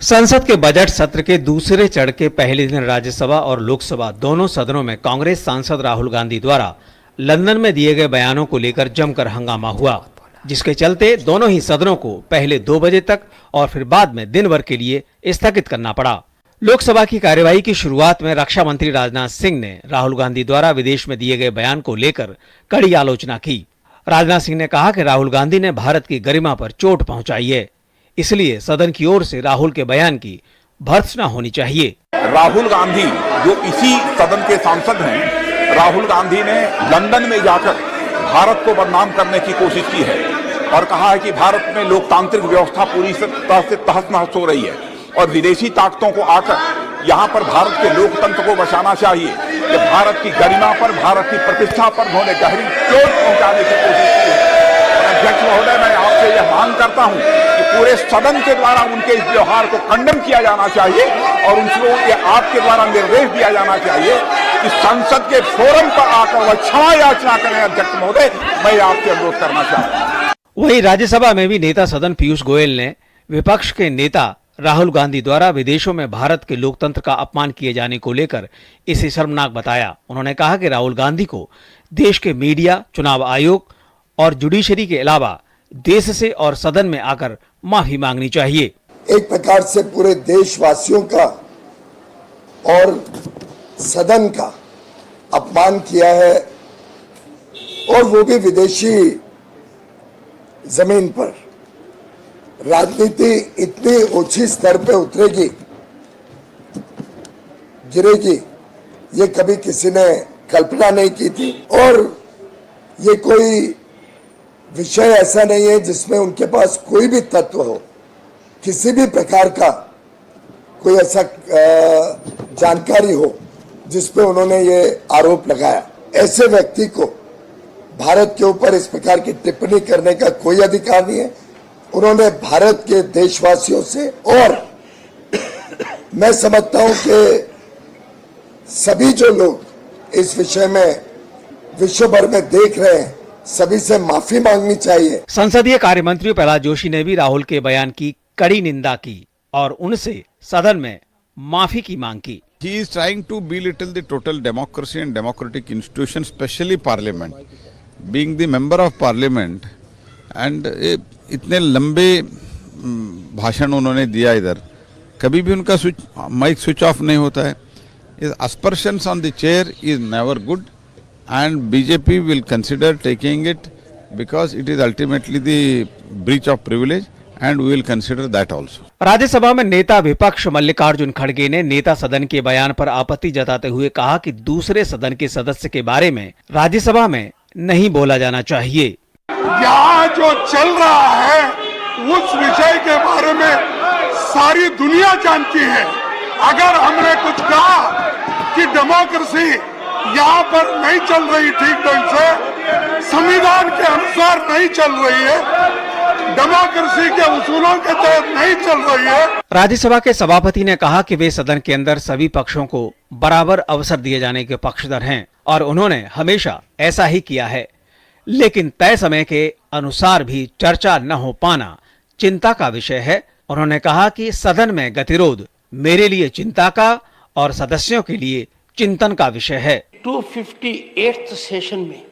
संसद के बजट सत्र के दूसरे चरण के पहले दिन राज्यसभा और लोकसभा दोनों सदनों में कांग्रेस सांसद राहुल गांधी द्वारा लंदन में दिए गए बयानों को लेकर जमकर हंगामा हुआ, जिसके चलते दोनों ही सदनों को पहले 2 बजे तक और फिर बाद में दिन भर के लिए स्थगित करना पड़ा। लोकसभा की कार्यवाही की शुरुआत में रक्षा मंत्री राजनाथ सिंह ने राहुल गांधी द्वारा विदेश में दिए गए बयान को लेकर कड़ी आलोचना की। राजनाथ सिंह ने कहा कि राहुल गांधी ने भारत की गरिमा पर चोट पहुंचाई है, इसलिए सदन की ओर से राहुल के बयान की भर्त्सना होनी चाहिए। राहुल गांधी जो इसी सदन के सांसद हैं, राहुल गांधी ने लंदन में जाकर भारत को बदनाम करने की कोशिश की है और कहा है कि भारत में लोकतांत्रिक व्यवस्था पूरी तरह से तहस-नहस हो रही है और विदेशी ताकतों को आकर यहाँ पर भारत के लोकतंत्र को बचाना चाहिए। कि भारत की गरिमा पर, भारत की प्रतिष्ठा पर उन्होंने गहरी चोट पहुंचाने की कोशिश की है। अध्यक्ष महोदय, मैं आपसे यह मांग करता हूं कि पूरे सदन के द्वारा उनके इस व्यवहार को खंडन किया जाना चाहिए और उनको ये आपके द्वारा निर्देश दिया जाना चाहिए कि संसद के फोरम पर आकर वह क्षमा याचना करें। अध्यक्ष महोदय, मैं आपसे अनुरोध करना चाहता हूं। वहीं राज्यसभा में भी नेता सदन पीयूष गोयल ने विपक्ष के नेता राहुल गांधी द्वारा विदेशों में भारत के लोकतंत्र का अपमान किए जाने को लेकर इसे शर्मनाक बताया। उन्होंने कहा कि राहुल गांधी को देश के मीडिया, चुनाव आयोग और जुडिशरी के अलावा देश से और सदन में आकर माफी मांगनी चाहिए। एक प्रकार से पूरे देशवासियों का और सदन का अपमान किया है और वो भी विदेशी जमीन पर। राजनीति इतनी ऊंची स्तर पे उतरेगी, गिरेगी, ये कभी किसी ने कल्पना नहीं की थी। और ये कोई विषय ऐसा नहीं है जिसमें उनके पास कोई भी तत्व हो, किसी भी प्रकार का कोई ऐसा जानकारी हो जिस पे उन्होंने ये आरोप लगाया। ऐसे व्यक्ति को भारत के ऊपर इस प्रकार की टिप्पणी करने का कोई अधिकार नहीं है। उन्होंने भारत के देशवासियों से, और मैं समझता हूं कि सभी जो लोग इस विषय में विश्व भर में देख रहे हैं, सभी से माफी मांगनी चाहिए। संसदीय कार्य मंत्री प्रहलाद जोशी ने भी राहुल के बयान की कड़ी निंदा की और उनसे सदन में माफी की मांग की। He is trying to belittle the total democracy and democratic institutions, especially Parliament. Being the member of Parliament and इतने लंबे भाषण उन्होंने दिया, इधर कभी भी उनका माइक स्विच ऑफ नहीं होता है। Aspersions on the chair is never good and BJP will consider taking it because it is ultimately the breach of privilege and we will consider that also. Rajya Sabha में नेता विपक्ष मल्लिकार्जुन खड़गे ने नेता सदन के बयान पर आपत्ति जताते हुए कहा कि दूसरे सदन के सदस्य के बारे में राज्यसभा में नहीं बोला जाना चाहिए। यहाँ जो चल रहा है उस विषय के बारे में सारी दुनिया जानती है। अगर हमने कुछ कहा कि डेमोक्रेसी यहाँ पर नहीं चल रही ठीक ढंग से, संविधान के अनुसार नहीं चल रही है, डेमोक्रेसी के उसूलों के तहत नहीं चल रही है। राज्यसभा के सभापति ने कहा कि वे सदन के अंदर सभी पक्षों को बराबर अवसर दिए जाने के पक्षधर हैं और उन्होंने हमेशा ऐसा ही किया है, लेकिन तय समय के अनुसार भी चर्चा न हो पाना चिंता का विषय है। उन्होंने कहा कि सदन में गतिरोध मेरे लिए चिंता का और सदस्यों के लिए चिंतन का विषय है। 258th सेशन में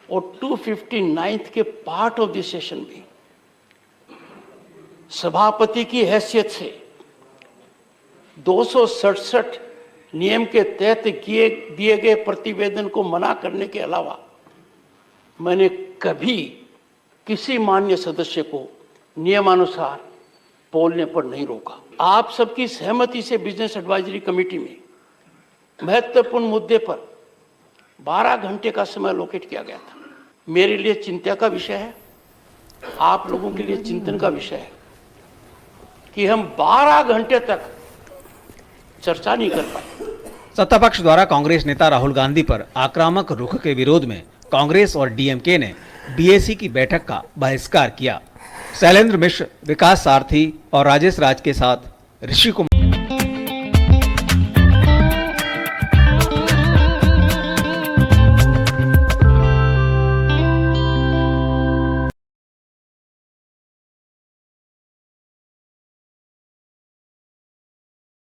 और 259th के पार्ट ऑफ द सेशन में सभापति की हैसियत से 267 नियम के तहत दिए गए प्रतिवेदन को मना करने के अलावा मैंने कभी किसी मान्य सदस्य को नियमानुसार बोलने पर नहीं रोका। आप सबकी सहमति से बिजनेस एडवाइजरी कमेटी में महत्वपूर्ण मुद्दे पर 12 घंटे का समय एलोकेट किया गया था। मेरे लिए चिंता का विषय है, आप लोगों के लिए चिंतन का विषय है कि हम 12 घंटे तक चर्चा नहीं कर पाए। सत्तापक्ष द्वारा कांग्रेस नेता राहुल गांधी पर आक्रामक रुख के विरोध में कांग्रेस और डीएमके ने बीएसी की बैठक का बहिष्कार किया। शैलेंद्र मिश्र, विकास सारथी और राजेश राज के साथ ऋषि कुमार